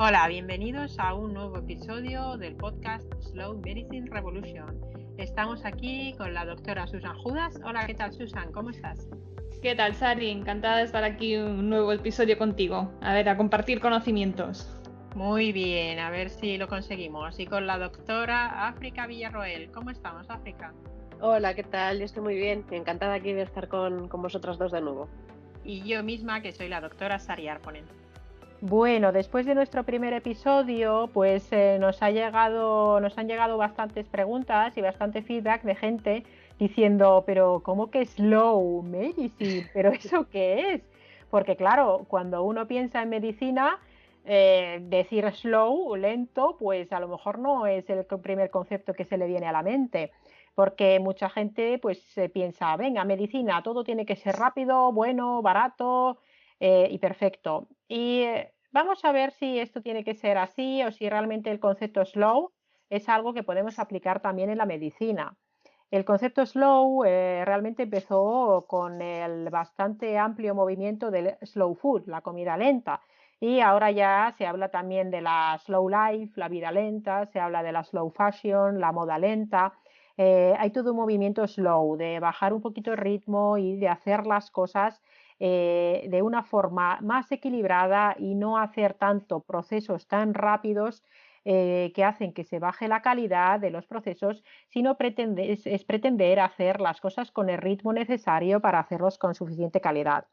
Hola, bienvenidos a un nuevo episodio del podcast Slow Medicine Revolution. Estamos aquí con la doctora Susan Judas. Hola, ¿qué tal, Susan? ¿Cómo estás? ¿Qué tal, Sari? Encantada de estar aquí un nuevo episodio contigo. A ver, a compartir conocimientos. Muy bien, a ver si lo conseguimos. Y con la doctora África Villarroel. ¿Cómo estamos, África? Hola, ¿qué tal? Yo estoy muy bien. Encantada aquí de estar con vosotras dos de nuevo. Y yo misma, que soy la doctora Sari Arponen. Bueno, después de nuestro primer episodio, pues nos han llegado bastantes preguntas y bastante feedback de gente diciendo, pero ¿cómo que slow medicine? ¿Pero eso qué es? Porque claro, cuando uno piensa en medicina, decir slow, lento, pues a lo mejor no es el primer concepto que se le viene a la mente. Porque mucha gente pues piensa, venga, medicina, todo tiene que ser rápido, bueno, barato, y perfecto. Y vamos a ver si esto tiene que ser así o si realmente el concepto slow es algo que podemos aplicar también en la medicina. El concepto slow realmente empezó con el bastante amplio movimiento del slow food, la comida lenta. Y ahora ya se habla también de la slow life, la vida lenta, se habla de la slow fashion, la moda lenta. Hay todo un movimiento slow, de bajar un poquito el ritmo y de hacer las cosas de una forma más equilibrada y no hacer tanto procesos tan rápidos que hacen que se baje la calidad de los procesos, sino es pretender hacer las cosas con el ritmo necesario para hacerlos con suficiente calidad.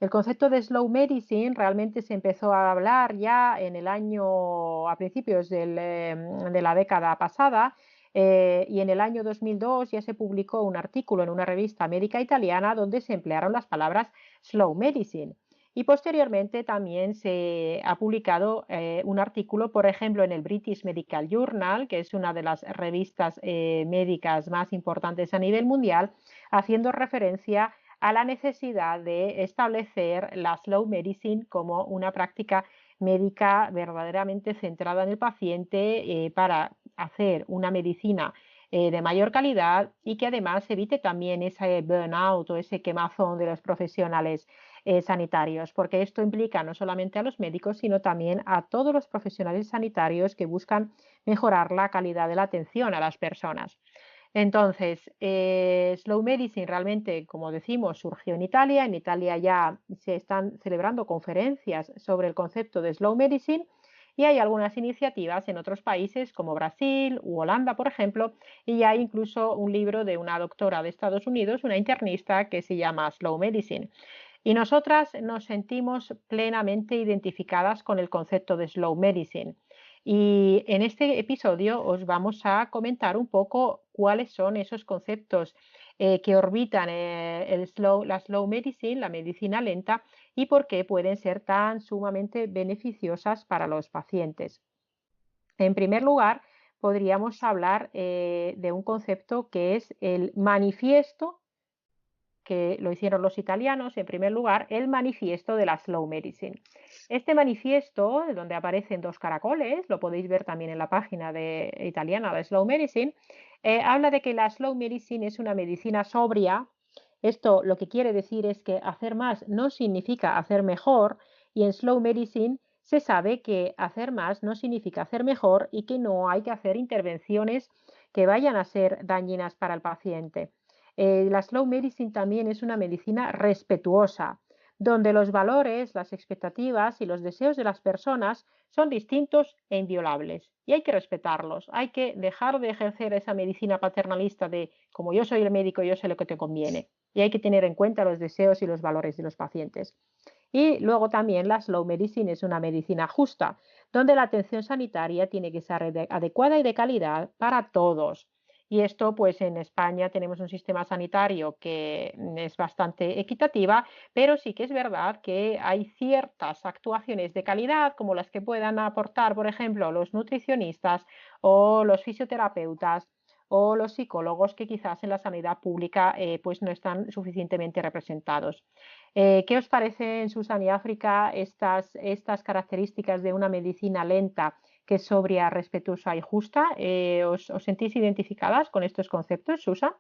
El concepto de slow medicine realmente se empezó a hablar ya en el año, a principios de la década pasada, y en el año 2002 ya se publicó un artículo en una revista médica italiana donde se emplearon las palabras slow medicine. Y posteriormente también se ha publicado un artículo, por ejemplo, en el British Medical Journal, que es una de las revistas médicas más importantes a nivel mundial, haciendo referencia a la necesidad de establecer la slow medicine como una práctica médica verdaderamente centrada en el paciente para hacer una medicina de mayor calidad y que además evite también ese burnout o ese quemazón de los profesionales sanitarios, porque esto implica no solamente a los médicos, sino también a todos los profesionales sanitarios que buscan mejorar la calidad de la atención a las personas. Entonces, Slow Medicine realmente, como decimos, surgió en Italia. En Italia ya se están celebrando conferencias sobre el concepto de Slow Medicine y hay algunas iniciativas en otros países como Brasil u Holanda, por ejemplo, y hay incluso un libro de una doctora de Estados Unidos, una internista, que se llama Slow Medicine. Y nosotras nos sentimos plenamente identificadas con el concepto de Slow Medicine. Y en este episodio os vamos a comentar un poco cuáles son esos conceptos que orbitan la slow medicine, la medicina lenta, y por qué pueden ser tan sumamente beneficiosas para los pacientes. En primer lugar, podríamos hablar de un concepto que es el manifiesto, que lo hicieron los italianos, en primer lugar, el manifiesto de la slow medicine. Este manifiesto, donde aparecen dos caracoles, lo podéis ver también en la página italiana de Slow Medicine, habla de que la slow medicine es una medicina sobria. Esto lo que quiere decir es que hacer más no significa hacer mejor, y en slow medicine se sabe que hacer más no significa hacer mejor y que no hay que hacer intervenciones que vayan a ser dañinas para el paciente. La slow medicine también es una medicina respetuosa, donde los valores, las expectativas y los deseos de las personas son distintos e inviolables. Y hay que respetarlos, hay que dejar de ejercer esa medicina paternalista de como yo soy el médico, yo sé lo que te conviene. Y hay que tener en cuenta los deseos y los valores de los pacientes. Y luego también la slow medicine es una medicina justa, donde la atención sanitaria tiene que ser adecuada y de calidad para todos. Y esto, pues en España tenemos un sistema sanitario que es bastante equitativa, pero sí que es verdad que hay ciertas actuaciones de calidad, como las que puedan aportar, por ejemplo, los nutricionistas o los fisioterapeutas o los psicólogos que quizás en la sanidad pública pues no están suficientemente representados. ¿Qué os parecen, Susan y África, estas características de una medicina lenta que es sobria, respetuosa y justa? ¿Os sentís identificadas con estos conceptos, Susan?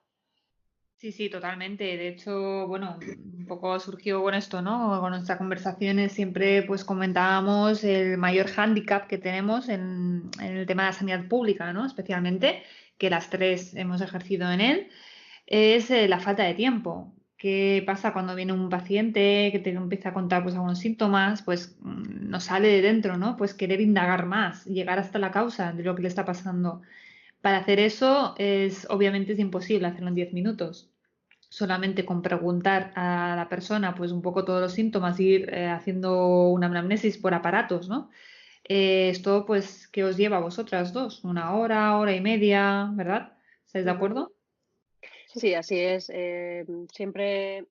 Sí, sí, totalmente. De hecho, bueno, un poco surgió con esto, ¿no? Con nuestras conversaciones siempre pues comentábamos el mayor hándicap que tenemos en el tema de la sanidad pública, ¿no? Especialmente, que las tres hemos ejercido en él, es la falta de tiempo. ¿Qué pasa cuando viene un paciente que te empieza a contar pues algunos síntomas? Pues nos sale de dentro, ¿no? Pues querer indagar más, llegar hasta la causa de lo que le está pasando. Para hacer eso obviamente es imposible hacerlo en 10 minutos. Solamente con preguntar a la persona pues un poco todos los síntomas, ir haciendo una anamnesis por aparatos, ¿no? Esto pues, ¿qué os lleva a vosotras dos? Una hora, hora y media, ¿verdad? ¿Estáis de Ujú. acuerdo? Sí, así es. Siempre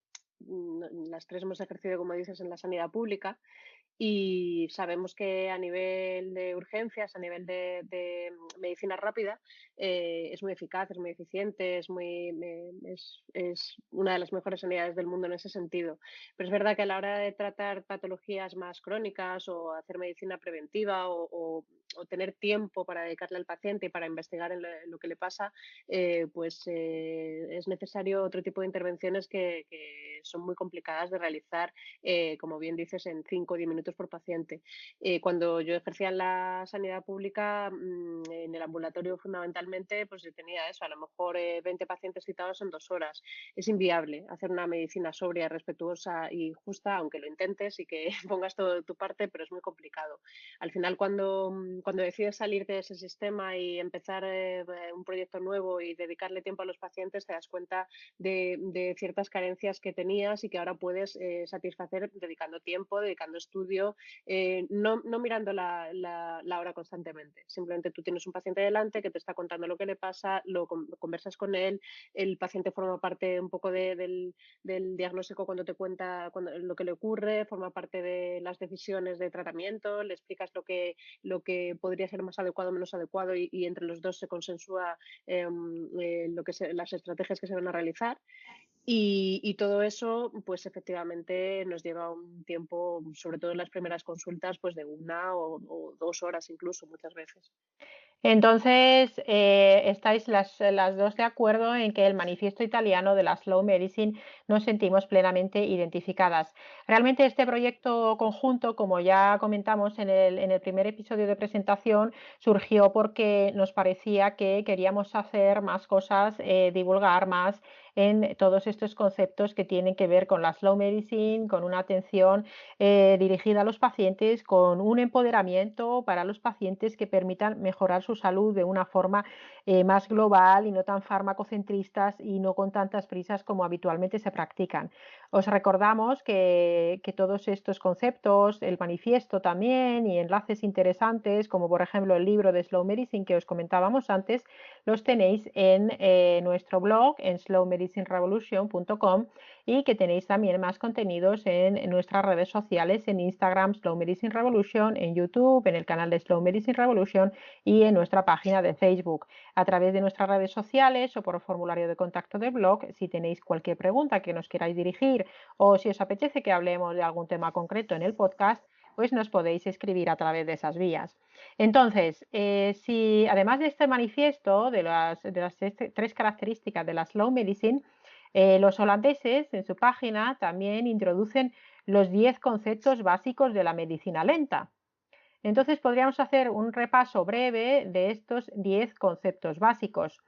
las tres hemos ejercido, como dices, en la sanidad pública. Y sabemos que a nivel de urgencias, a nivel de medicina rápida, es muy eficaz, es muy eficiente, es una de las mejores sanidades del mundo en ese sentido. Pero es verdad que a la hora de tratar patologías más crónicas o hacer medicina preventiva o tener tiempo para dedicarle al paciente y para investigar en lo que le pasa, es necesario otro tipo de intervenciones que son muy complicadas de realizar, como bien dices, en 5 o 10 minutos por paciente. Cuando yo ejercía en la sanidad pública, en el ambulatorio fundamentalmente, pues yo tenía eso, a lo mejor 20 pacientes citados en 2 horas. Es inviable hacer una medicina sobria, respetuosa y justa, aunque lo intentes y que pongas todo de tu parte, pero es muy complicado. Al final, cuando decides salir de ese sistema y empezar un proyecto nuevo y dedicarle tiempo a los pacientes, te das cuenta de ciertas carencias que tenías y que ahora puedes satisfacer dedicando tiempo, dedicando estudio, no mirando la hora constantemente. Simplemente tú tienes un paciente delante que te está contando lo que le pasa, conversas con él, el paciente forma parte un poco del diagnóstico cuando te cuenta lo que le ocurre, forma parte de las decisiones de tratamiento, le explicas lo que podría ser más adecuado o menos adecuado y entre los dos se consensúa las estrategias que se van a realizar. Y todo eso, pues efectivamente nos lleva un tiempo, sobre todo en las primeras consultas, pues de 1 o 2 horas incluso muchas veces. Entonces, estáis las dos de acuerdo en que el manifiesto italiano de la Slow Medicine nos sentimos plenamente identificadas. Realmente este proyecto conjunto, como ya comentamos en el primer episodio de presentación, surgió porque nos parecía que queríamos hacer más cosas, divulgar más en todos estos conceptos que tienen que ver con la Slow Medicine, con una atención dirigida a los pacientes, con un empoderamiento para los pacientes que permitan mejorar su salud de una forma más global y no tan farmacocentristas y no con tantas prisas como habitualmente se practican. Os recordamos que todos estos conceptos, el manifiesto también y enlaces interesantes, como por ejemplo el libro de Slow Medicine que os comentábamos antes, los tenéis en nuestro blog en slowmedicinerevolution.com y que tenéis también más contenidos en nuestras redes sociales, en Instagram Slow Medicine Revolution, en YouTube, en el canal de Slow Medicine Revolution y en nuestra página de Facebook. A través de nuestras redes sociales o por el formulario de contacto del blog, si tenéis cualquier pregunta que nos queráis dirigir o si os apetece que hablemos de algún tema concreto en el podcast, pues nos podéis escribir a través de esas vías. Entonces, si además de este manifiesto de las tres características de la Slow Medicine, los holandeses en su página también introducen los 10 conceptos básicos de la medicina lenta. Entonces podríamos hacer un repaso breve de estos 10 conceptos básicos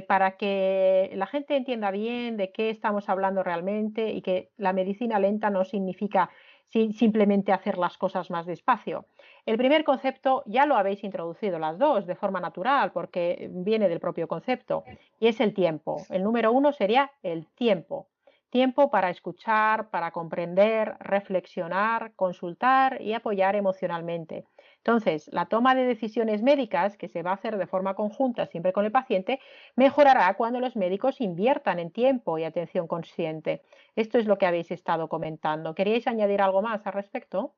para que la gente entienda bien de qué estamos hablando realmente y que la medicina lenta no significa simplemente hacer las cosas más despacio. El primer concepto ya lo habéis introducido las dos de forma natural porque viene del propio concepto y es el tiempo. El número 1 sería el tiempo. Tiempo para escuchar, para comprender, reflexionar, consultar y apoyar emocionalmente. Entonces, la toma de decisiones médicas, que se va a hacer de forma conjunta siempre con el paciente, mejorará cuando los médicos inviertan en tiempo y atención consciente. Esto es lo que habéis estado comentando. ¿Queríais añadir algo más al respecto?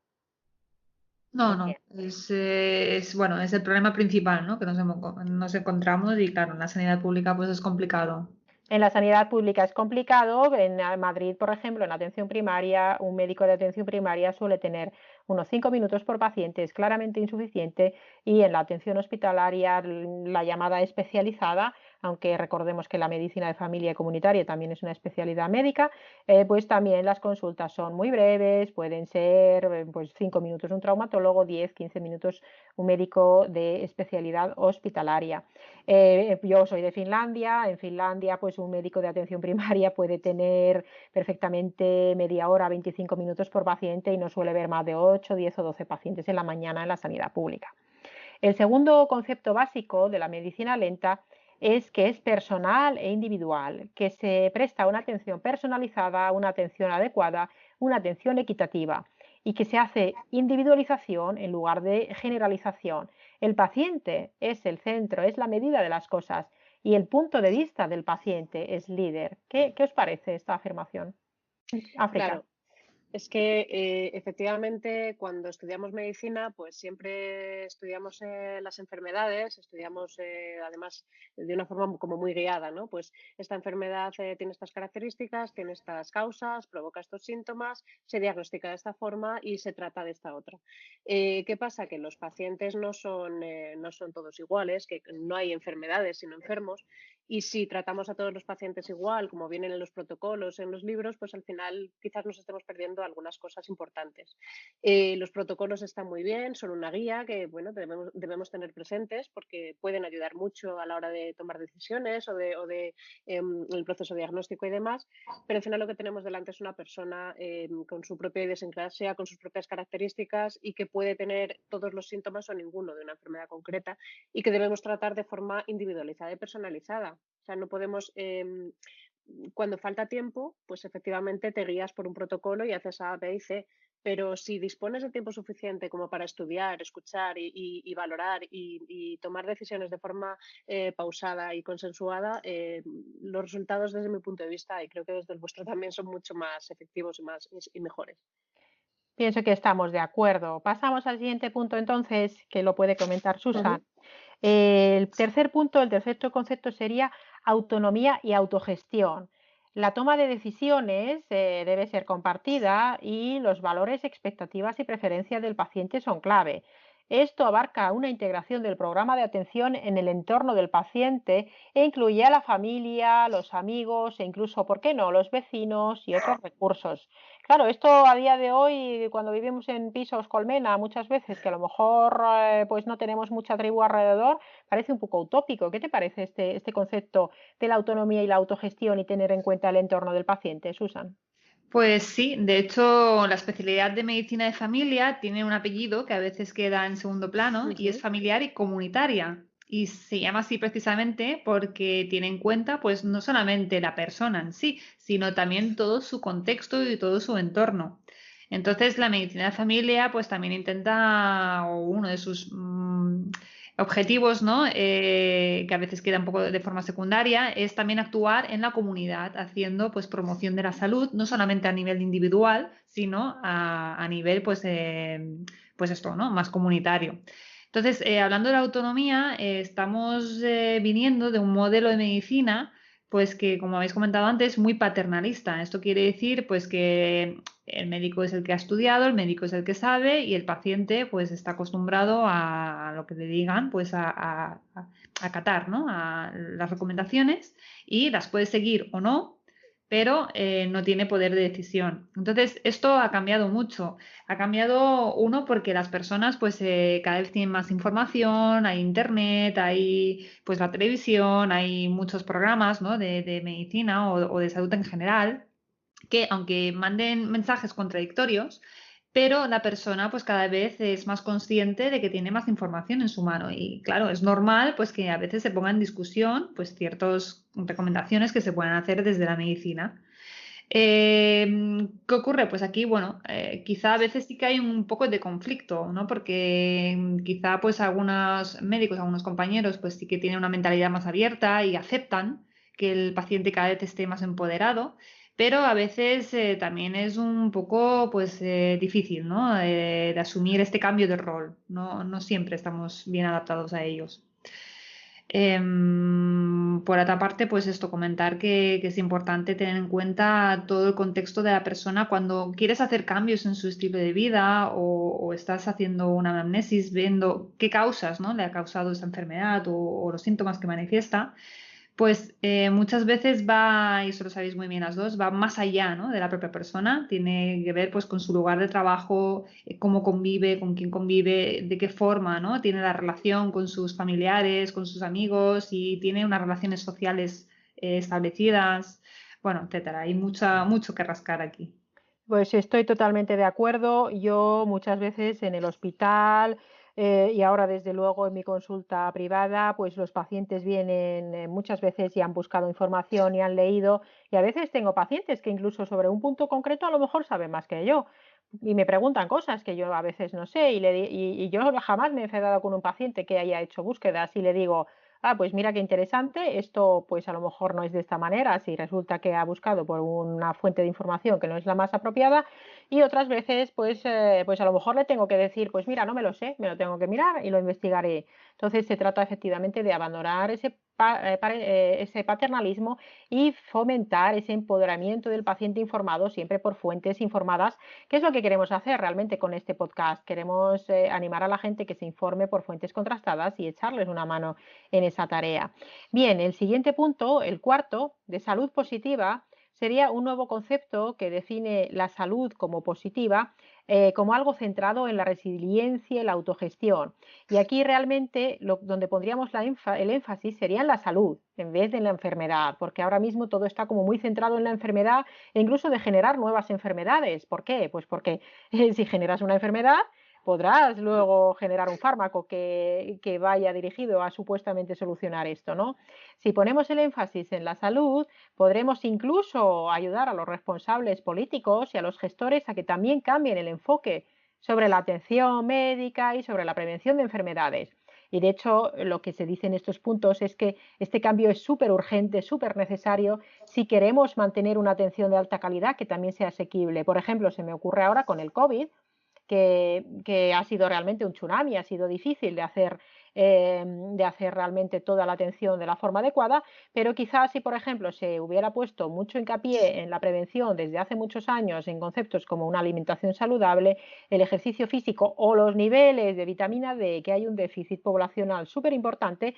No, no, bueno, es el problema principal, ¿no? Que nos encontramos y claro, en la sanidad pública pues es complicado. En la sanidad pública es complicado. En Madrid, por ejemplo, en atención primaria, un médico de atención primaria suele tener unos 5 minutos por paciente, es claramente insuficiente, y en la atención hospitalaria, la llamada especializada, aunque recordemos que la medicina de familia y comunitaria también es una especialidad médica, pues también las consultas son muy breves, pueden ser pues 5 minutos un traumatólogo, 10, 15 minutos un médico de especialidad hospitalaria. Yo soy de Finlandia, en Finlandia pues un médico de atención primaria puede tener perfectamente media hora, 25 minutos por paciente y no suele ver más de 8, 10 o 12 pacientes en la mañana en la sanidad pública. El segundo concepto básico de la medicina lenta es que es personal e individual, que se presta una atención personalizada, una atención adecuada, una atención equitativa y que se hace individualización en lugar de generalización. El paciente es el centro, es la medida de las cosas y el punto de vista del paciente es líder. ¿Qué os parece esta afirmación? África. Claro. Es que efectivamente cuando estudiamos medicina pues siempre estudiamos las enfermedades, estudiamos además de una forma como muy guiada, ¿no? Pues esta enfermedad tiene estas características, tiene estas causas, provoca estos síntomas, se diagnostica de esta forma y se trata de esta otra. ¿Qué pasa? Que los pacientes no son todos iguales, que no hay enfermedades sino enfermos. Y si tratamos a todos los pacientes igual, como vienen en los protocolos, en los libros, pues al final quizás nos estemos perdiendo algunas cosas importantes. Los protocolos están muy bien, son una guía que bueno, debemos tener presentes porque pueden ayudar mucho a la hora de tomar decisiones o de el proceso diagnóstico y demás, pero al final lo que tenemos delante es una persona con su propia idiosincrasia, con sus propias características y que puede tener todos los síntomas o ninguno de una enfermedad concreta y que debemos tratar de forma individualizada y personalizada. O sea, no podemos, cuando falta tiempo, pues efectivamente te guías por un protocolo y haces A, B y C, pero si dispones de tiempo suficiente como para estudiar, escuchar y valorar y tomar decisiones de forma pausada y consensuada, los resultados desde mi punto de vista y creo que desde el vuestro también son mucho más efectivos y mejores. Pienso que estamos de acuerdo. Pasamos al siguiente punto entonces, que lo puede comentar Susan. El tercer punto, el tercer concepto sería autonomía y autogestión. La toma de decisiones debe ser compartida y los valores, expectativas y preferencias del paciente son clave. Esto abarca una integración del programa de atención en el entorno del paciente e incluye a la familia, los amigos e incluso, ¿por qué no?, los vecinos y otros recursos. Claro, esto a día de hoy, cuando vivimos en pisos colmena, muchas veces que a lo mejor pues no tenemos mucha tribu alrededor, parece un poco utópico. ¿Qué te parece este concepto de la autonomía y la autogestión y tener en cuenta el entorno del paciente, Susan? Pues sí, de hecho la especialidad de medicina de familia tiene un apellido que a veces queda en segundo plano y es familiar y comunitaria. Y se llama así precisamente porque tiene en cuenta pues no solamente la persona en sí, sino también todo su contexto y todo su entorno. Entonces la medicina de familia pues también intenta, o uno de sus objetivos, ¿no? Que a veces queda un poco de forma secundaria, es también actuar en la comunidad, haciendo pues promoción de la salud, no solamente a nivel individual, sino a nivel pues esto, ¿no? Más comunitario. Entonces, hablando de la autonomía, estamos viniendo de un modelo de medicina pues que, como habéis comentado antes, muy paternalista. Esto quiere decir pues que el médico es el que ha estudiado, el médico es el que sabe y el paciente pues está acostumbrado a lo que le digan, pues a acatar, ¿no? A las recomendaciones y las puede seguir o no, pero no tiene poder de decisión. Entonces, esto ha cambiado mucho. Ha cambiado, uno, porque las personas pues cada vez tienen más información, hay internet, hay pues la televisión, hay muchos programas, ¿no? de medicina o de salud en general, que aunque manden mensajes contradictorios, pero la persona pues cada vez es más consciente de que tiene más información en su mano y claro, es normal pues que a veces se ponga en discusión pues ciertas recomendaciones que se pueden hacer desde la medicina. ¿Qué ocurre? Pues aquí, bueno, quizá a veces sí que hay un poco de conflicto, ¿no? Porque quizá pues algunos médicos, algunos compañeros pues sí que tienen una mentalidad más abierta y aceptan que el paciente cada vez esté más empoderado, pero a veces también es un poco pues difícil, ¿no? De asumir este cambio de rol, ¿no? No siempre estamos bien adaptados a ellos. Por otra parte, pues esto, comentar que es importante tener en cuenta todo el contexto de la persona cuando quieres hacer cambios en su estilo de vida o estás haciendo una anamnesis, viendo qué causas, ¿no? le ha causado esa enfermedad o los síntomas que manifiesta, Pues muchas veces va, y eso lo sabéis muy bien las dos, va más allá, ¿no?, de la propia persona. Tiene que ver pues con su lugar de trabajo, cómo convive, con quién convive, de qué forma, ¿no? Tiene la relación con sus familiares, con sus amigos, y tiene unas relaciones sociales establecidas, bueno, etcétera. Hay mucho que rascar aquí. Pues estoy totalmente de acuerdo. Yo muchas veces en el hospital y ahora desde luego en mi consulta privada, pues los pacientes vienen muchas veces y han buscado información y han leído y a veces tengo pacientes que incluso sobre un punto concreto a lo mejor saben más que yo y me preguntan cosas que yo a veces no sé y yo jamás me he enfadado con un paciente que haya hecho búsquedas y le digo, ah, pues mira qué interesante, esto pues a lo mejor no es de esta manera, si resulta que ha buscado por una fuente de información que no es la más apropiada, y otras veces pues a lo mejor le tengo que decir, pues mira, no me lo sé, me lo tengo que mirar y lo investigaré. Entonces se trata efectivamente de abandonar ese paternalismo y fomentar ese empoderamiento del paciente informado siempre por fuentes informadas. ¿Qué es lo que queremos hacer realmente con este podcast? Queremos animar a la gente que se informe por fuentes contrastadas y echarles una mano en esa tarea. Bien, el siguiente punto, el cuarto, de salud positiva, sería un nuevo concepto que define la salud como positiva, como algo centrado en la resiliencia y la autogestión. Y aquí realmente donde pondríamos el énfasis sería en la salud en vez de en la enfermedad, porque ahora mismo todo está como muy centrado en la enfermedad e incluso de generar nuevas enfermedades. ¿Por qué? Pues porque si generas una enfermedad, podrás luego generar un fármaco que vaya dirigido a supuestamente solucionar esto, ¿no? Si ponemos el énfasis en la salud, podremos incluso ayudar a los responsables políticos y a los gestores a que también cambien el enfoque sobre la atención médica y sobre la prevención de enfermedades. Y de hecho, lo que se dice en estos puntos es que este cambio es súper urgente, súper necesario si queremos mantener una atención de alta calidad que también sea asequible. Por ejemplo, se me ocurre ahora con el COVID, que ha sido realmente un tsunami, ha sido difícil de hacer realmente toda la atención de la forma adecuada, pero quizás si, por ejemplo, se hubiera puesto mucho hincapié en la prevención desde hace muchos años en conceptos como una alimentación saludable, el ejercicio físico o los niveles de vitamina D, que hay un déficit poblacional súper importante,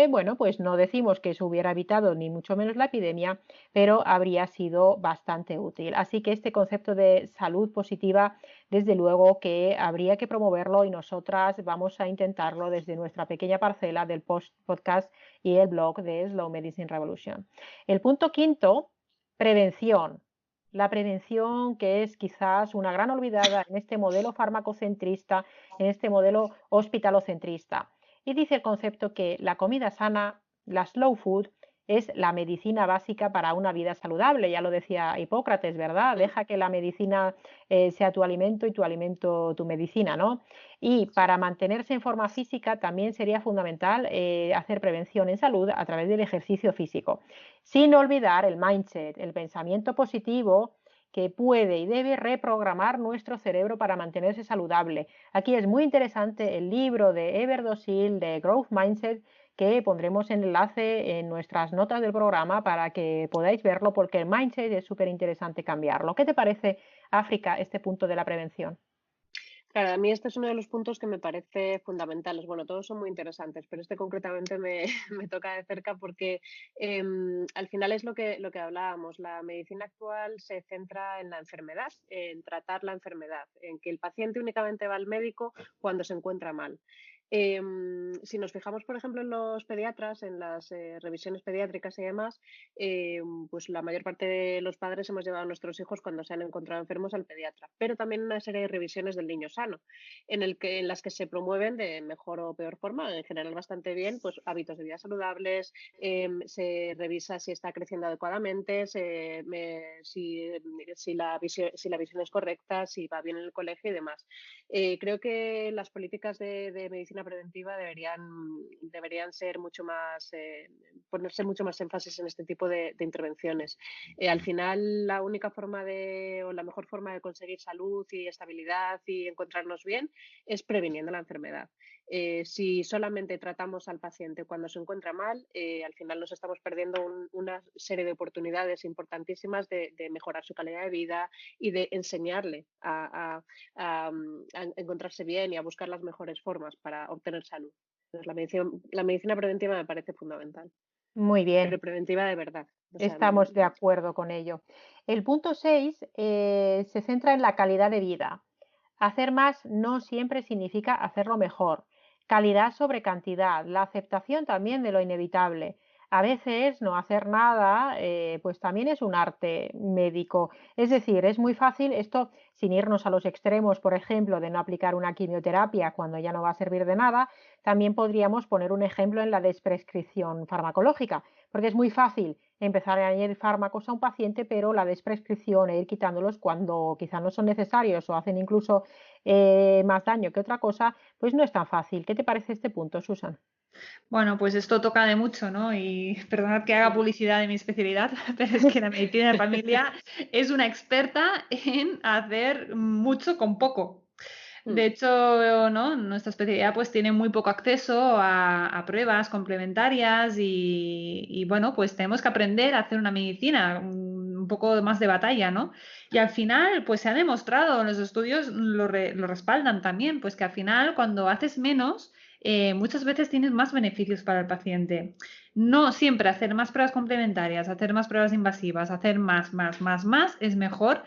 bueno, pues no decimos que se hubiera evitado ni mucho menos la epidemia, pero habría sido bastante útil. Así que este concepto de salud positiva desde luego que habría que promoverlo y nosotras vamos a intentarlo desde nuestra pequeña parcela del podcast y el blog de Slow Medicine Revolution. El punto quinto, prevención. La prevención que es quizás una gran olvidada en este modelo farmacocentrista, en este modelo hospitalocentrista. Y dice el concepto que la comida sana, la slow food, es la medicina básica para una vida saludable. Ya lo decía Hipócrates, ¿verdad? Deja que la medicina sea tu alimento y tu alimento tu medicina, ¿no? Y para mantenerse en forma física también sería fundamental hacer prevención en salud a través del ejercicio físico, sin olvidar el mindset, el pensamiento positivo que puede y debe reprogramar nuestro cerebro para mantenerse saludable. Aquí es muy interesante el libro de Ever Dosil de Growth Mindset, que pondremos el enlace en nuestras notas del programa para que podáis verlo, porque el mindset es súper interesante cambiarlo. ¿Qué te parece, África, este punto de la prevención? Claro, a mí este es uno de los puntos que me parece fundamentales. Bueno, todos son muy interesantes, pero este concretamente me, me toca de cerca porque al final es lo que hablábamos. La medicina actual se centra en la enfermedad, en tratar la enfermedad, en que el paciente únicamente va al médico cuando se encuentra mal. Si nos fijamos, por ejemplo, en los pediatras, en las revisiones pediátricas y demás, pues la mayor parte de los padres hemos llevado a nuestros hijos cuando se han encontrado enfermos al pediatra, pero también una serie de revisiones del niño sano, en las que se promueven de mejor o peor forma, en general bastante bien, pues hábitos de vida saludables, se revisa si está creciendo adecuadamente, si la visión es correcta, si va bien en el colegio y demás. Creo que las políticas de medicina preventiva deberían ser mucho más, ponerse mucho más énfasis en este tipo de intervenciones. Al final, la única forma o la mejor forma de conseguir salud y estabilidad y encontrarnos bien es previniendo la enfermedad. Si solamente tratamos al paciente cuando se encuentra mal, al final nos estamos perdiendo una serie de oportunidades importantísimas de mejorar su calidad de vida y de enseñarle a encontrarse bien y a buscar las mejores formas para obtener salud. Entonces, la medicina preventiva me parece fundamental. Muy bien. pero preventiva de verdad. O sea, Estamos de acuerdo con ello. El punto 6 se centra en la calidad de vida. Hacer más no siempre significa hacerlo mejor. Calidad sobre cantidad, la aceptación también de lo inevitable. A veces no hacer nada, pues también es un arte médico. Es decir, es muy fácil esto, sin irnos a los extremos, por ejemplo, de no aplicar una quimioterapia cuando ya no va a servir de nada, también podríamos poner un ejemplo en la desprescripción farmacológica, porque es muy fácil empezar a añadir fármacos a un paciente, pero la desprescripción e ir quitándolos cuando quizá no son necesarios o hacen incluso más daño que otra cosa, pues no es tan fácil. ¿Qué te parece este punto, Susan? Bueno, pues esto toca de mucho, ¿no? Y perdonad que haga publicidad de mi especialidad, pero es que la medicina de familia es una experta en hacer mucho con poco. De hecho, ¿no? Nuestra especialidad pues tiene muy poco acceso a pruebas complementarias y, bueno, pues tenemos que aprender a hacer una medicina un poco más de batalla, ¿no? Y al final, pues se ha demostrado, los estudios lo respaldan también, pues que al final cuando haces menos, muchas veces tienes más beneficios para el paciente. No siempre hacer más pruebas complementarias, hacer más pruebas invasivas, hacer más es mejor.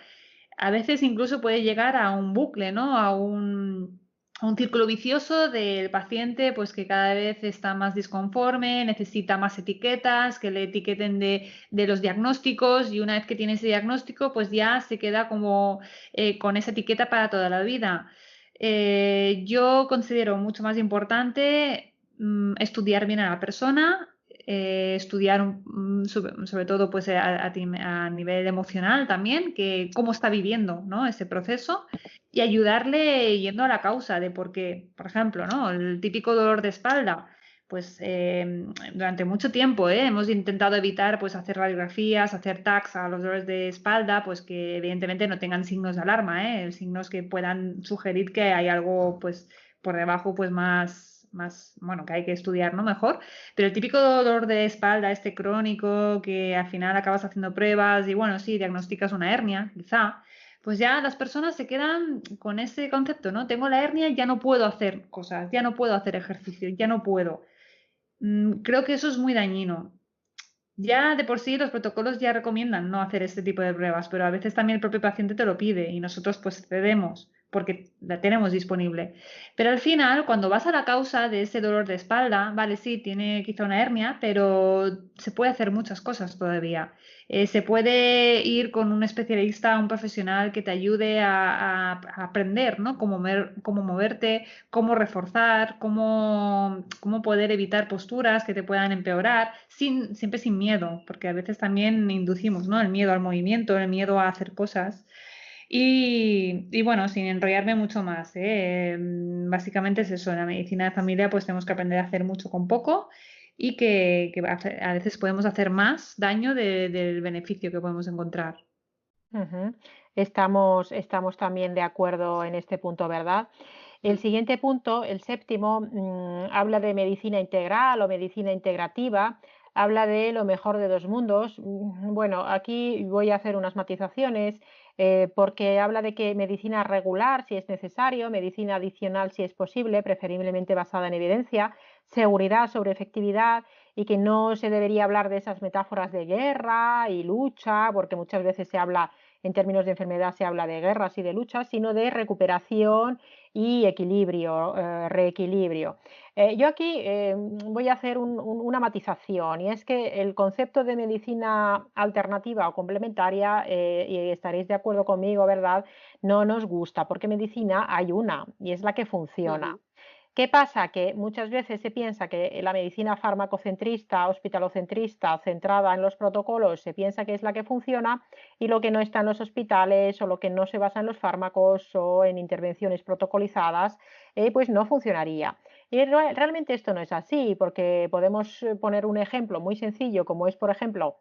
A veces incluso puede llegar a un bucle, ¿no? A un círculo vicioso del paciente, pues que cada vez está más disconforme, necesita más etiquetas, que le etiqueten de los diagnósticos y una vez que tiene ese diagnóstico, pues ya se queda como con esa etiqueta para toda la vida. Yo considero mucho más importante estudiar bien a la persona, estudiar sobre todo pues a nivel emocional también, que cómo está viviendo, ¿no? Ese proceso y ayudarle yendo a la causa de por qué, por ejemplo, ¿no? El típico dolor de espalda. Pues durante mucho tiempo hemos intentado evitar pues hacer radiografías, hacer tags a los dolores de espalda, pues que evidentemente no tengan signos de alarma, signos que puedan sugerir que hay algo pues por debajo pues más, bueno, que hay que estudiar, ¿no? Mejor. Pero el típico dolor de espalda, este crónico, que al final acabas haciendo pruebas y bueno, sí, diagnosticas una hernia, quizá, pues ya las personas se quedan con ese concepto, ¿no? Tengo la hernia y ya no puedo hacer cosas, ya no puedo hacer ejercicio, ya no puedo. Creo que eso es muy dañino. Ya de por sí los protocolos ya recomiendan no hacer este tipo de pruebas, pero a veces también el propio paciente te lo pide y nosotros pues cedemos porque la tenemos disponible. Pero al final, cuando vas a la causa de ese dolor de espalda, vale, sí, tiene quizá una hernia, pero se puede hacer muchas cosas todavía. Se puede ir con un especialista, un profesional que te ayude a aprender, ¿no? Cómo moverte, cómo reforzar, cómo poder evitar posturas que te puedan empeorar, siempre sin miedo, porque a veces también inducimos, ¿no? El miedo al movimiento, el miedo a hacer cosas. Y bueno, sin enrollarme mucho más, básicamente es eso, en la medicina de familia pues tenemos que aprender a hacer mucho con poco y que a veces podemos hacer más daño del beneficio que podemos encontrar. Ujú. Estamos también de acuerdo en este punto, ¿verdad? El siguiente punto, el séptimo, habla de medicina integral o medicina integrativa, habla de lo mejor de dos mundos. Bueno, aquí voy a hacer unas matizaciones porque habla de que medicina regular si es necesario, medicina adicional si es posible, preferiblemente basada en evidencia, seguridad sobre efectividad y que no se debería hablar de esas metáforas de guerra y lucha, porque muchas veces se habla en términos de enfermedad se habla de guerras y de luchas, sino de recuperación y equilibrio, reequilibrio. Yo aquí voy a hacer una matización y es que el concepto de medicina alternativa o complementaria, y estaréis de acuerdo conmigo, ¿verdad? No nos gusta porque medicina hay una y es la que funciona. ¿Qué pasa? Que muchas veces se piensa que la medicina farmacocentrista, hospitalocentrista, centrada en los protocolos, se piensa que es la que funciona y lo que no está en los hospitales o lo que no se basa en los fármacos o en intervenciones protocolizadas, pues no funcionaría. Y realmente esto no es así, porque podemos poner un ejemplo muy sencillo, como es, por ejemplo,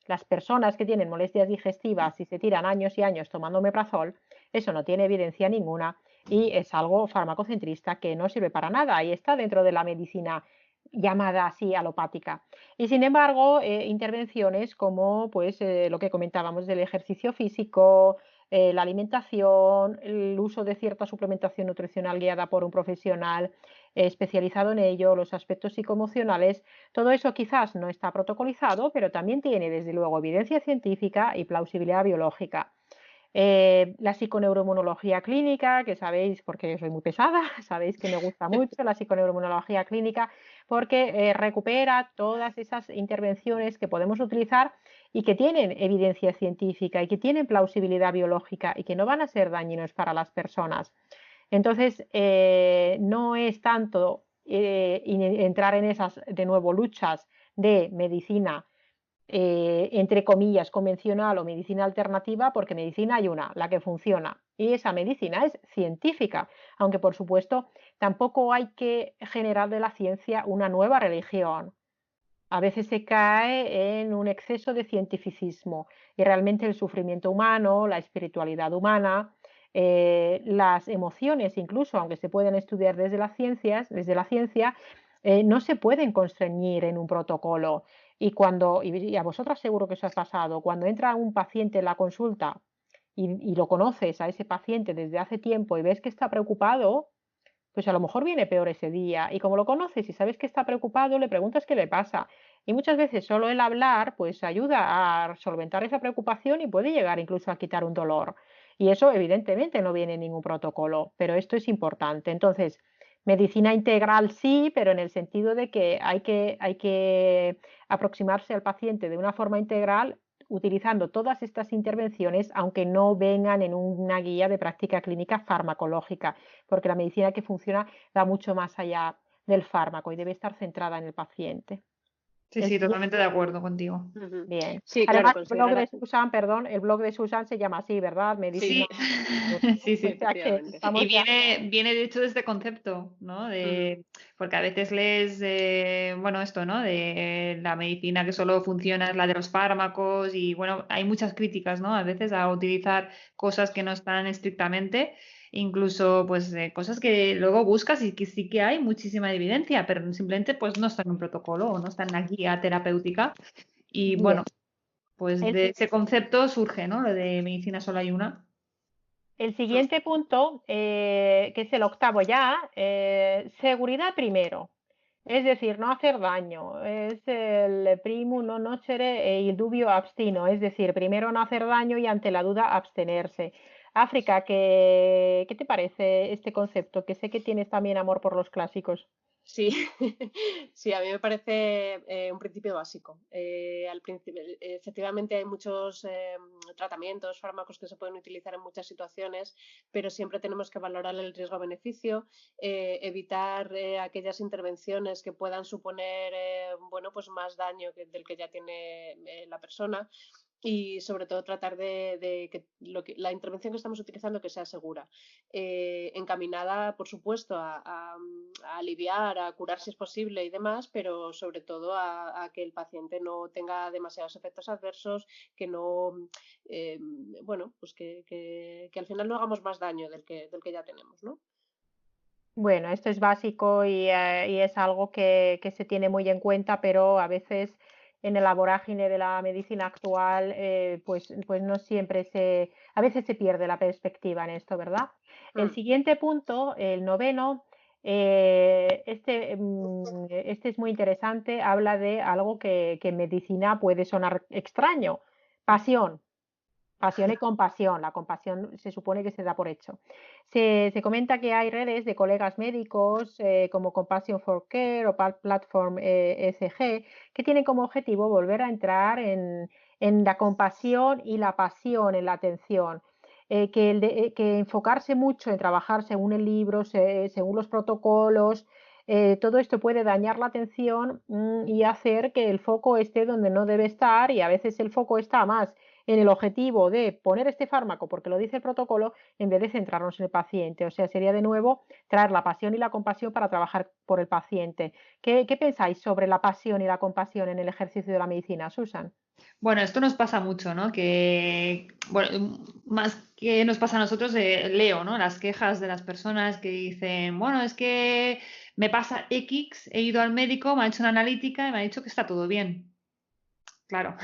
las personas que tienen molestias digestivas y se tiran años y años tomando omeprazol, eso no tiene evidencia ninguna y es algo farmacocentrista que no sirve para nada y está dentro de la medicina llamada así alopática. Y sin embargo, intervenciones como pues, lo que comentábamos del ejercicio físico, la alimentación, el uso de cierta suplementación nutricional guiada por un profesional, especializado en ello, los aspectos psicoemocionales. Todo eso quizás no está protocolizado, pero también tiene desde luego evidencia científica y plausibilidad biológica. La psiconeuroinmunología clínica, que sabéis, porque soy muy pesada, sabéis que me gusta mucho la psiconeuroinmunología clínica, porque recupera todas esas intervenciones que podemos utilizar y que tienen evidencia científica y que tienen plausibilidad biológica y que no van a ser dañinos para las personas. Entonces, no es tanto entrar en esas, de nuevo, luchas de medicina entre comillas, convencional o medicina alternativa, porque medicina hay una, la que funciona, y esa medicina es científica, aunque por supuesto tampoco hay que generar de la ciencia una nueva religión. A veces se cae en un exceso de cientificismo y realmente el sufrimiento humano, la espiritualidad humana, las emociones incluso, aunque se pueden estudiar desde las ciencias, desde la ciencia, no se pueden constreñir en un protocolo. Y a vosotras seguro que os ha pasado, cuando entra un paciente en la consulta y lo conoces a ese paciente desde hace tiempo y ves que está preocupado, pues a lo mejor viene peor ese día. Y como lo conoces y sabes que está preocupado, le preguntas qué le pasa. Y muchas veces solo el hablar pues ayuda a solventar esa preocupación y puede llegar incluso a quitar un dolor. Y eso evidentemente no viene en ningún protocolo, pero esto es importante. Entonces, medicina integral sí, pero en el sentido de que hay que aproximarse al paciente de una forma integral utilizando todas estas intervenciones, aunque no vengan en una guía de práctica clínica farmacológica, porque la medicina que funciona va mucho más allá del fármaco y debe estar centrada en el paciente. Sí, sí, totalmente de acuerdo contigo. Bien. Sí, Además, claro, el blog de Susan, perdón, el blog de Susan se llama así, ¿verdad? Medicina. Sí, sí. O sea que Y viene de hecho de este concepto, ¿no? Porque a veces lees, bueno, esto, ¿no? De la medicina que solo funciona es la de los fármacos y, bueno, hay muchas críticas, ¿no? A veces a utilizar cosas que no están estrictamente, incluso, pues, cosas que luego buscas y que sí que hay muchísima evidencia, pero simplemente, pues, no está en un protocolo o no está en la guía terapéutica. Y, Bien. bueno, pues de ese concepto surge, ¿no? Lo de medicina solo hay una. El siguiente punto, que es el octavo ya, seguridad primero. Es decir, no hacer daño. Es el primum non nocere e il dubio abstino. Es decir, primero no hacer daño y ante la duda abstenerse. África, ¿qué te parece este concepto? Que sé que tienes también amor por los clásicos. Sí, sí, a mí me parece un principio básico. Al principio, efectivamente hay muchos tratamientos, fármacos que se pueden utilizar en muchas situaciones, pero siempre tenemos que valorar el riesgo-beneficio, evitar aquellas intervenciones que puedan suponer bueno, pues más daño del que ya tiene la persona. Y sobre todo tratar de que la intervención que estamos utilizando que sea segura, encaminada, por supuesto, a aliviar, a curar si es posible y demás, pero sobre todo a que el paciente no tenga demasiados efectos adversos, que no, bueno, pues que al final no hagamos más daño del que ya tenemos, ¿no? Bueno, esto es básico y es algo que se tiene muy en cuenta, pero a veces en la vorágine de la medicina actual, pues no siempre a veces se pierde la perspectiva en esto, ¿verdad? El siguiente punto, el noveno, este es muy interesante, habla de algo que en medicina puede sonar extraño, pasión. Pasión y compasión. La compasión se supone que se da por hecho. Se comenta que hay redes de colegas médicos como Compassion for Care o Platform ECG que tienen como objetivo volver a entrar en la compasión y la pasión en la atención. Que enfocarse mucho en trabajar según el libro, según los protocolos, todo esto puede dañar la atención y hacer que el foco esté donde no debe estar y a veces el foco está más en el objetivo de poner este fármaco porque lo dice el protocolo en vez de centrarnos en el paciente. O sea, sería de nuevo traer la pasión y la compasión para trabajar por el paciente. ¿Qué pensáis sobre la pasión y la compasión en el ejercicio de la medicina, Susan? Bueno, esto nos pasa mucho, ¿no? Que, bueno, más que nos pasa a nosotros, leo, ¿no? Las quejas de las personas que dicen, bueno, es que me pasa X, he ido al médico, me ha hecho una analítica y me ha dicho que está todo bien. claro,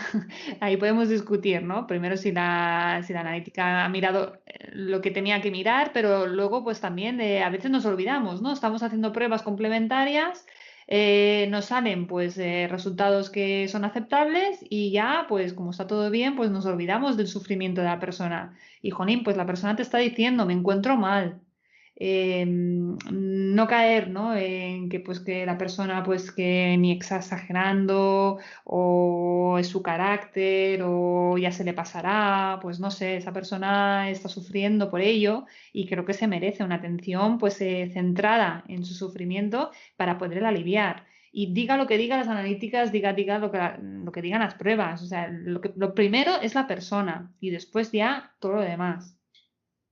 ahí podemos discutir, ¿no? Primero si la analítica ha mirado lo que tenía que mirar, pero luego pues también a veces nos olvidamos, ¿no? Estamos haciendo pruebas complementarias, nos salen pues resultados que son aceptables y ya pues como está todo bien, pues nos olvidamos del sufrimiento de la persona. Y jolín, pues la persona te está diciendo, me encuentro mal. No caer, ¿no? En que pues que la persona pues que ni está exagerando o es su carácter o ya se le pasará, pues no sé, esa persona está sufriendo por ello y creo que se merece una atención pues centrada en su sufrimiento para poder aliviar. Y diga lo que digan las analíticas, diga lo que digan las pruebas. O sea, lo primero es la persona y después ya todo lo demás.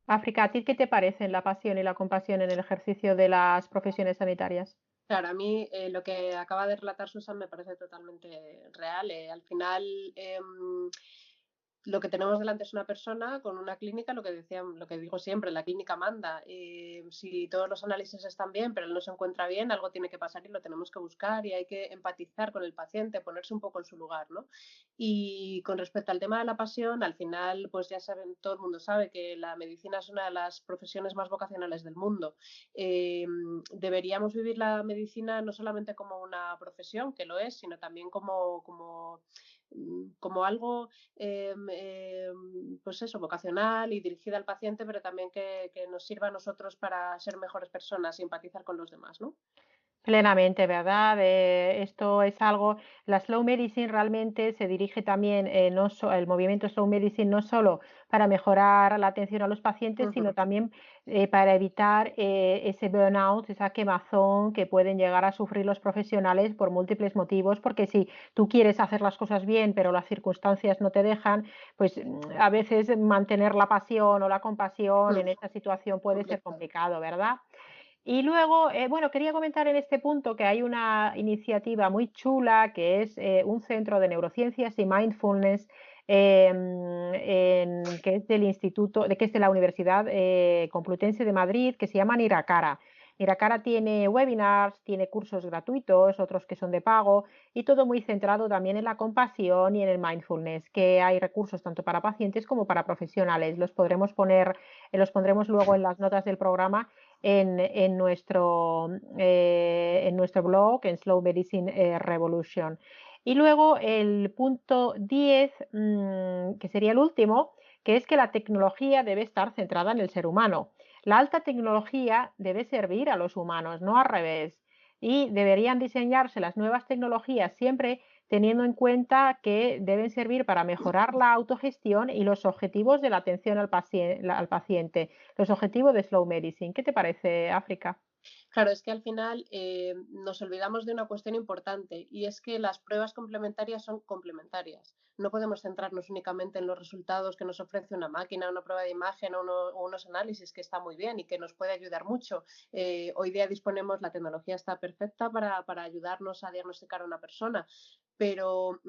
África, ¿a ti qué te parecen la pasión y la compasión en el ejercicio de las profesiones sanitarias? Claro, a mí lo que acaba de relatar Susan me parece totalmente real. Al final, lo que tenemos delante es una persona con una clínica, lo que digo siempre, la clínica manda. Si todos los análisis están bien, pero él no se encuentra bien, algo tiene que pasar y lo tenemos que buscar y hay que empatizar con el paciente, ponerse un poco en su lugar, ¿no? Y con respecto al tema de la pasión, al final, pues ya saben, todo el mundo sabe que la medicina es una de las profesiones más vocacionales del mundo. Deberíamos vivir la medicina no solamente como una profesión, que lo es, sino también como algo pues eso, vocacional y dirigida al paciente, pero también que nos sirva a nosotros para ser mejores personas y empatizar con los demás, ¿no? Plenamente, ¿verdad? Esto es algo, la slow medicine realmente se dirige también, el movimiento slow medicine no solo para mejorar la atención a los pacientes, sino también para evitar ese burnout, esa quemazón que pueden llegar a sufrir los profesionales por múltiples motivos, porque si tú quieres hacer las cosas bien, pero las circunstancias no te dejan, pues a veces mantener la pasión o la compasión en esta situación puede ser Complicado. complicado, ¿verdad? Y luego, bueno, quería comentar en este punto que hay una iniciativa muy chula que es un centro de neurociencias y mindfulness que es del Instituto, que es de la Universidad Complutense de Madrid, que se llama Niracara. Niracara tiene webinars, tiene cursos gratuitos, otros que son de pago y todo muy centrado también en la compasión y en el mindfulness, que hay recursos tanto para pacientes como para profesionales. Los pondremos luego en las notas del programa en nuestro blog, en Slow Medicine Revolution. Y luego el punto 10, que sería el último, que es que la tecnología debe estar centrada en el ser humano. La alta tecnología debe servir a los humanos, no al revés. Y deberían diseñarse las nuevas tecnologías siempre teniendo en cuenta que deben servir para mejorar la autogestión y los objetivos de la atención al paciente, los objetivos de Slow Medicine. ¿Qué te parece, África? Claro, es que al final nos olvidamos de una cuestión importante y es que las pruebas complementarias son complementarias. No podemos centrarnos únicamente en los resultados que nos ofrece una máquina, una prueba de imagen o unos análisis que está muy bien y que nos puede ayudar mucho. Hoy día disponemos, la tecnología está perfecta para ayudarnos a diagnosticar a una persona, pero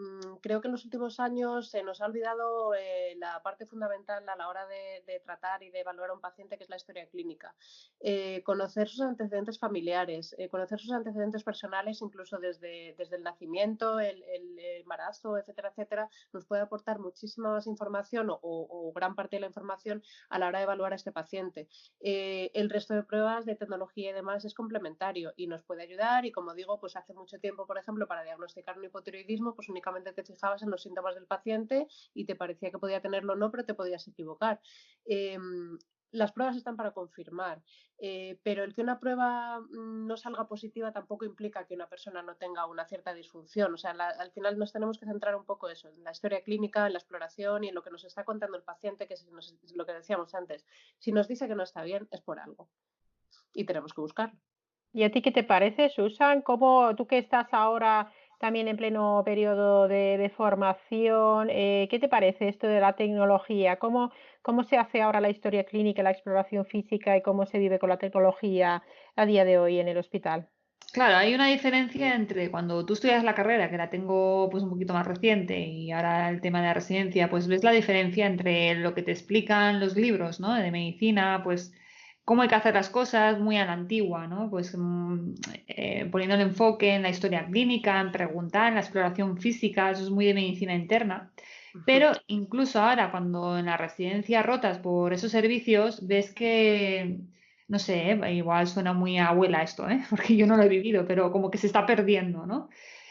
creo que en los últimos años se nos ha olvidado la parte fundamental a la hora de tratar y de evaluar a un paciente, que es la historia clínica. Conocer sus antecedentes familiares, conocer sus antecedentes personales, incluso desde el nacimiento, el embarazo, etcétera, etcétera, nos puede aportar muchísima más información o gran parte de la información a la hora de evaluar a este paciente. El resto de pruebas de tecnología y demás es complementario y nos puede ayudar y, como digo, pues hace mucho tiempo, por ejemplo, para diagnosticar un hipotiroidismo, pues únicamente te fijabas en los síntomas del paciente y te parecía que podía tenerlo o no, pero te podías equivocar. Las pruebas están para confirmar, pero el que una prueba no salga positiva tampoco implica que una persona no tenga una cierta disfunción. O sea, al final nos tenemos que centrar un poco eso, en la historia clínica, en la exploración y en lo que nos está contando el paciente, que es lo que decíamos antes. Si nos dice que no está bien, es por algo y tenemos que buscarlo. ¿Y a ti qué te parece, Susan? ¿Cómo tú que estás ahora también en pleno periodo de formación, qué te parece esto de la tecnología? ¿Cómo se hace ahora la historia clínica, la exploración física y cómo se vive con la tecnología a día de hoy en el hospital? Claro, hay una diferencia entre cuando tú estudias la carrera, que la tengo pues un poquito más reciente, y ahora el tema de la residencia, pues ves la diferencia entre lo que te explican los libros, ¿no? De medicina, pues cómo hay que hacer las cosas muy a la antigua, ¿no? Pues poniendo el enfoque en la historia clínica, en preguntar, en la exploración física, eso es muy de medicina interna. Pero incluso ahora, cuando en la residencia rotas por esos servicios, ves que, no sé, igual suena muy a abuela esto, porque yo no lo he vivido, pero como que se está perdiendo, ¿no?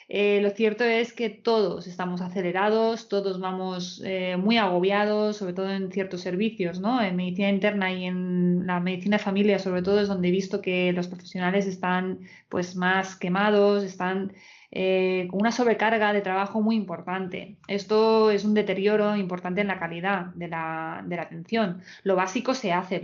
Lo cierto es que todos estamos acelerados, todos vamos muy agobiados, sobre todo en ciertos servicios, ¿no? En medicina interna y en la medicina de familia, sobre todo, es donde he visto que los profesionales están pues más quemados, están con una sobrecarga de trabajo muy importante. Esto es un deterioro importante en la calidad de la atención. Lo básico se hace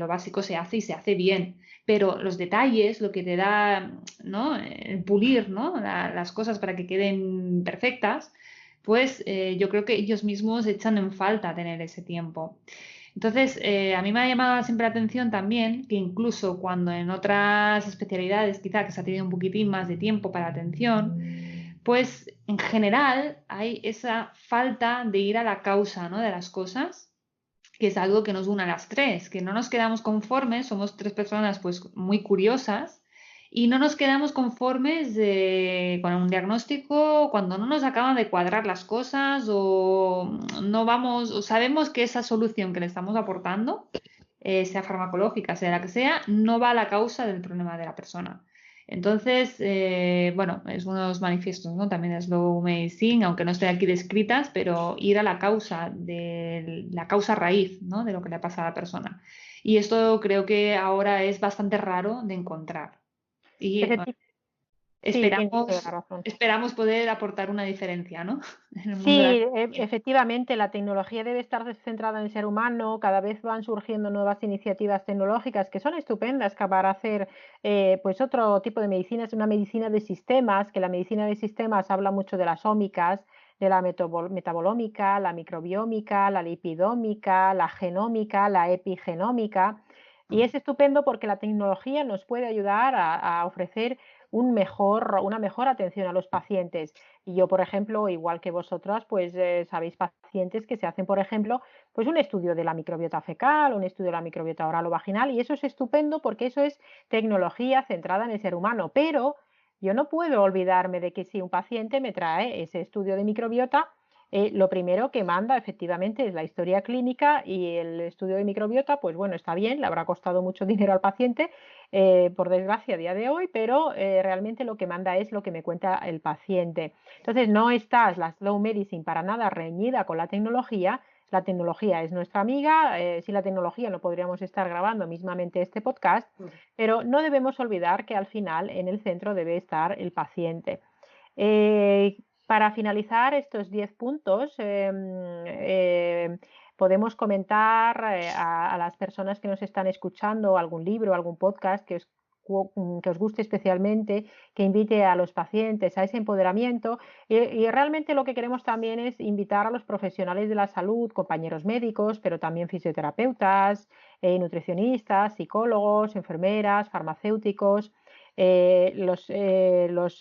y se hace bien, pero los detalles, lo que te da, ¿no? El pulir, ¿no? Las cosas para que queden perfectas, pues yo creo que ellos mismos echan en falta tener ese tiempo. Entonces, a mí me ha llamado siempre la atención también que incluso cuando en otras especialidades quizá que se ha tenido un poquitín más de tiempo para atención, pues en general hay esa falta de ir a la causa, ¿no? De las cosas, que es algo que nos une a las tres, que no nos quedamos conformes, somos tres personas pues muy curiosas y no nos quedamos conformes con un diagnóstico cuando no nos acaban de cuadrar las cosas o no vamos, o sabemos que esa solución que le estamos aportando, sea farmacológica, sea la que sea, no va a la causa del problema de la persona. Entonces, bueno, es uno de los manifiestos, ¿no? También es Slow Medicine, aunque no esté aquí descritas, pero ir a la causa, de la causa raíz, ¿no? De lo que le pasa a la persona. Y esto creo que ahora es bastante raro de encontrar. Y Efecti- sí, tienes toda la esperamos, razón. esperamos poder aportar una diferencia, ¿no? En el mundo de la Sí, ciencia. efectivamente, la tecnología debe estar centrada en el ser humano. Cada vez van surgiendo nuevas iniciativas tecnológicas que son estupendas para hacer pues otro tipo de medicinas, una medicina de sistemas, que la medicina de sistemas habla mucho de las ómicas, de la metabolómica, la microbiómica, la lipidómica, la genómica, la epigenómica. Y es estupendo porque la tecnología nos puede ayudar a ofrecer una mejor atención a los pacientes. Y yo, por ejemplo, igual que vosotras, pues sabéis pacientes que se hacen, por ejemplo, pues un estudio de la microbiota fecal, un estudio de la microbiota oral o vaginal, y eso es estupendo porque eso es tecnología centrada en el ser humano. Pero yo no puedo olvidarme de que si un paciente me trae ese estudio de microbiota, lo primero que manda efectivamente es la historia clínica y el estudio de microbiota, pues bueno, está bien, le habrá costado mucho dinero al paciente, por desgracia a día de hoy, pero realmente lo que manda es lo que me cuenta el paciente. Entonces, no está la slow medicine para nada reñida con la tecnología es nuestra amiga, sin la tecnología no podríamos estar grabando mismamente este podcast, pero no debemos olvidar que al final en el centro debe estar el paciente. Para finalizar estos 10 puntos, podemos comentar a las personas que nos están escuchando algún libro, algún podcast que os guste especialmente, que invite a los pacientes a ese empoderamiento y realmente lo que queremos también es invitar a los profesionales de la salud, compañeros médicos, pero también fisioterapeutas, nutricionistas, psicólogos, enfermeras, farmacéuticos, los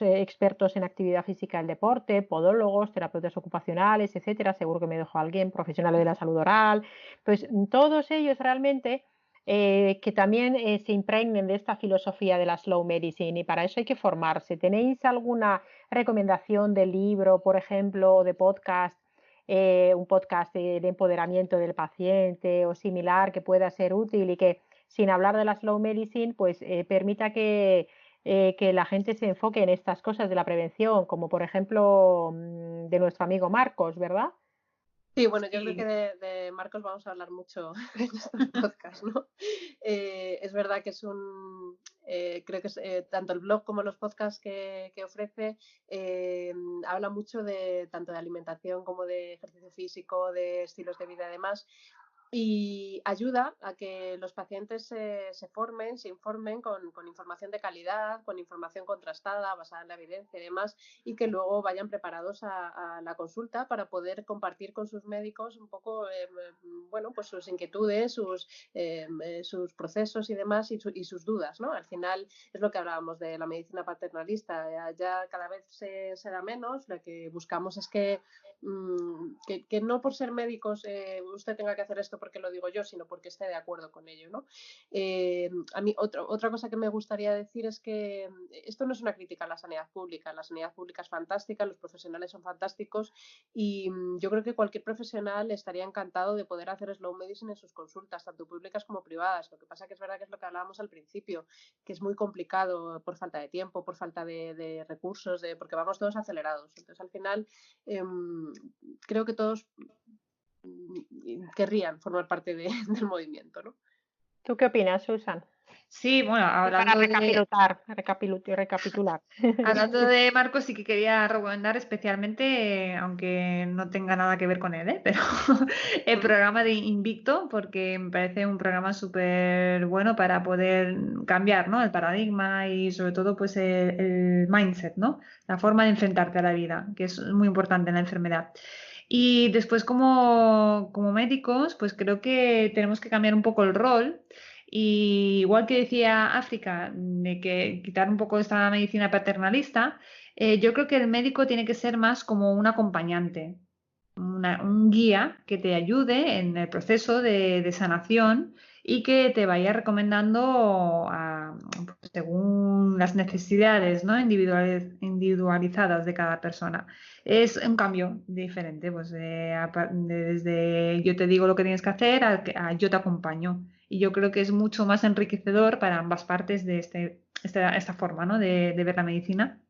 expertos en actividad física y el deporte, podólogos, terapeutas ocupacionales, etcétera, seguro que me dejo a alguien, profesionales de la salud oral, pues todos ellos realmente que también se impregnen de esta filosofía de la slow medicine y para eso hay que formarse. ¿Tenéis alguna recomendación de libro, por ejemplo, o de podcast? Un podcast de empoderamiento del paciente o similar que pueda ser útil y que sin hablar de la slow medicine pues permita que la gente se enfoque en estas cosas de la prevención, como por ejemplo de nuestro amigo Marcos, ¿verdad? Sí, bueno, yo creo que Sí. de Marcos vamos a hablar mucho en estos podcasts, ¿no? Es verdad que creo que es, tanto el blog como los podcasts que ofrece habla mucho de tanto de alimentación como de ejercicio físico, de estilos de vida y demás. Y ayuda a que los pacientes se formen, se informen con información de calidad, con información contrastada, basada en la evidencia y demás, y que luego vayan preparados a la consulta para poder compartir con sus médicos un poco, bueno, pues sus inquietudes, sus procesos y demás, y sus dudas, ¿no? Al final es lo que hablábamos de la medicina paternalista, ya cada vez se da menos, lo que buscamos es que que no por ser médicos usted tenga que hacer esto porque lo digo yo, sino porque esté de acuerdo con ello, ¿no? A mí otra cosa que me gustaría decir es que esto no es una crítica a la sanidad pública es fantástica, los profesionales son fantásticos y yo creo que cualquier profesional estaría encantado de poder hacer slow medicine en sus consultas, tanto públicas como privadas. Lo que pasa que es verdad que es lo que hablábamos al principio, que es muy complicado por falta de tiempo, por falta de recursos, porque vamos todos acelerados. Entonces, al final, creo que todos querrían formar parte del movimiento, ¿no? ¿Tú qué opinas, Susan? Sí, bueno, para recapitular. Hablando de Marcos, sí que quería recomendar especialmente, aunque no tenga nada que ver con él, pero el programa de Invicto, porque me parece un programa súper bueno para poder cambiar, ¿no?, el paradigma y sobre todo pues el mindset, ¿no?, la forma de enfrentarte a la vida, que es muy importante en la enfermedad. Y después como médicos, pues creo que tenemos que cambiar un poco el rol. Y igual que decía África, de que quitar un poco esta medicina paternalista, yo creo que el médico tiene que ser más como un acompañante, un guía que te ayude en el proceso de sanación y que te vaya recomendando pues, según las necesidades, ¿no?, individualizadas de cada persona. Es un cambio diferente, pues desde yo te digo lo que tienes que hacer a yo te acompaño. Y yo creo que es mucho más enriquecedor para ambas partes de esta forma, ¿no?, de ver la medicina.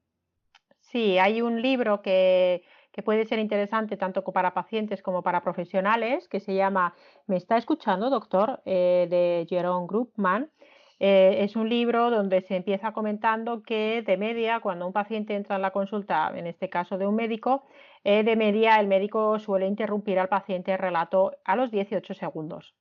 Sí, hay un libro que puede ser interesante tanto para pacientes como para profesionales, que se llama ¿Me está escuchando, doctor?, de Jerome Groopman. Es un libro donde se empieza comentando que de media, cuando un paciente entra en la consulta, en este caso de un médico, de media el médico suele interrumpir al paciente el relato a los 18 segundos.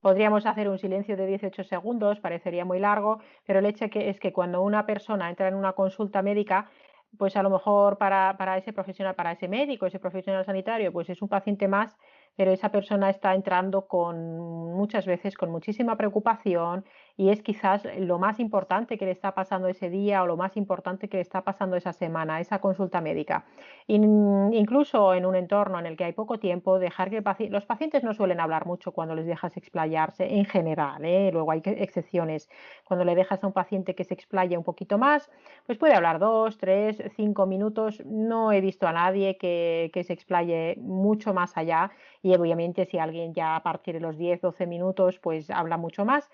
Podríamos hacer un silencio de 18 segundos, parecería muy largo, pero el hecho es que cuando una persona entra en una consulta médica, pues a lo mejor para ese profesional, para ese médico, ese profesional sanitario, pues es un paciente más, pero esa persona está entrando muchas veces con muchísima preocupación y es quizás lo más importante que le está pasando ese día o lo más importante que le está pasando esa semana, esa consulta médica. Incluso en un entorno en el que hay poco tiempo, dejar que los pacientes no suelen hablar mucho cuando les dejas explayarse en general, luego hay excepciones. Cuando le dejas a un paciente que se explaya un poquito más, pues puede hablar 2, 3, 5 minutos. No he visto a nadie que se explaye mucho más allá y obviamente si alguien ya a partir de los 10, 12 minutos pues habla mucho más,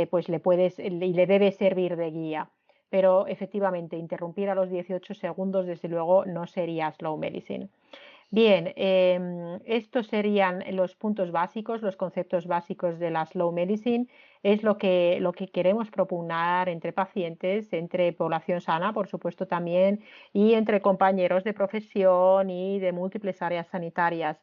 pues le debe servir de guía. Pero efectivamente interrumpir a los 18 segundos desde luego no sería slow medicine. Bien, estos serían los puntos básicos, los conceptos básicos de la slow medicine. Es lo que queremos propugnar entre pacientes, entre población sana, por supuesto también, y entre compañeros de profesión y de múltiples áreas sanitarias.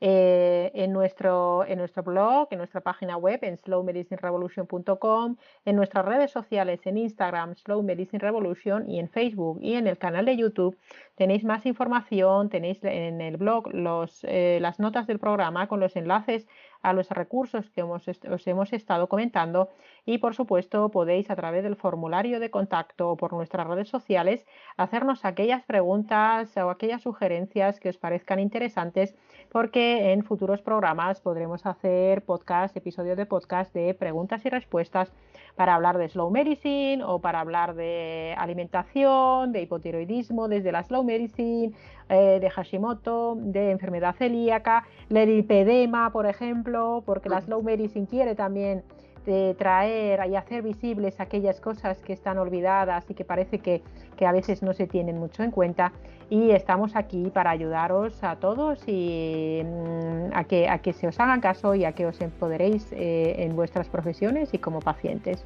En nuestro blog, en nuestra página web, en slowmedicinerevolution.com, en nuestras redes sociales, en Instagram, Slow Medicine Revolution, y en Facebook y en el canal de YouTube, tenéis más información, tenéis en el blog las notas del programa con los enlaces a los recursos que os hemos estado comentando y, por supuesto, podéis a través del formulario de contacto o por nuestras redes sociales hacernos aquellas preguntas o aquellas sugerencias que os parezcan interesantes, porque en futuros programas podremos hacer episodios de podcast de preguntas y respuestas para hablar de slow medicine o para hablar de alimentación, de hipotiroidismo desde la slow medicine, de Hashimoto, de enfermedad celíaca, del lipedema, por ejemplo, porque la slow medicine quiere también traer y hacer visibles aquellas cosas que están olvidadas y que parece que a veces no se tienen mucho en cuenta, y estamos aquí para ayudaros a todos y a que se os hagan caso y a que os empoderéis en vuestras profesiones y como pacientes.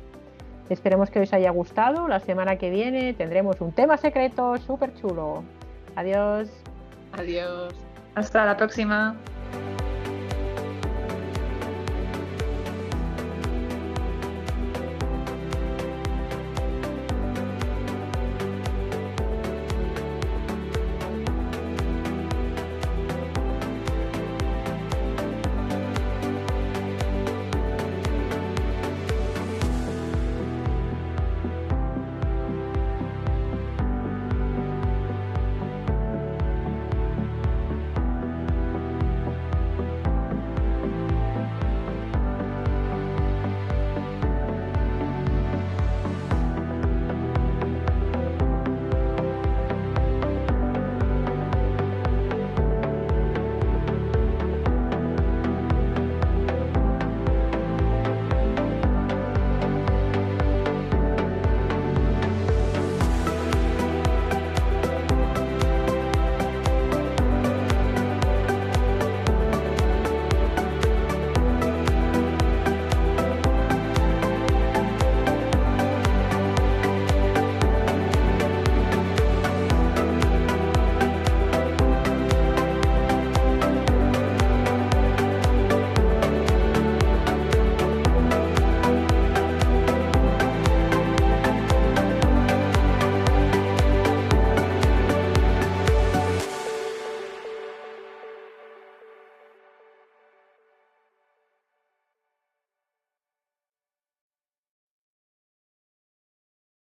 Esperemos que os haya gustado. La semana que viene tendremos un tema secreto súper chulo. Adiós. Adiós. Hasta la próxima.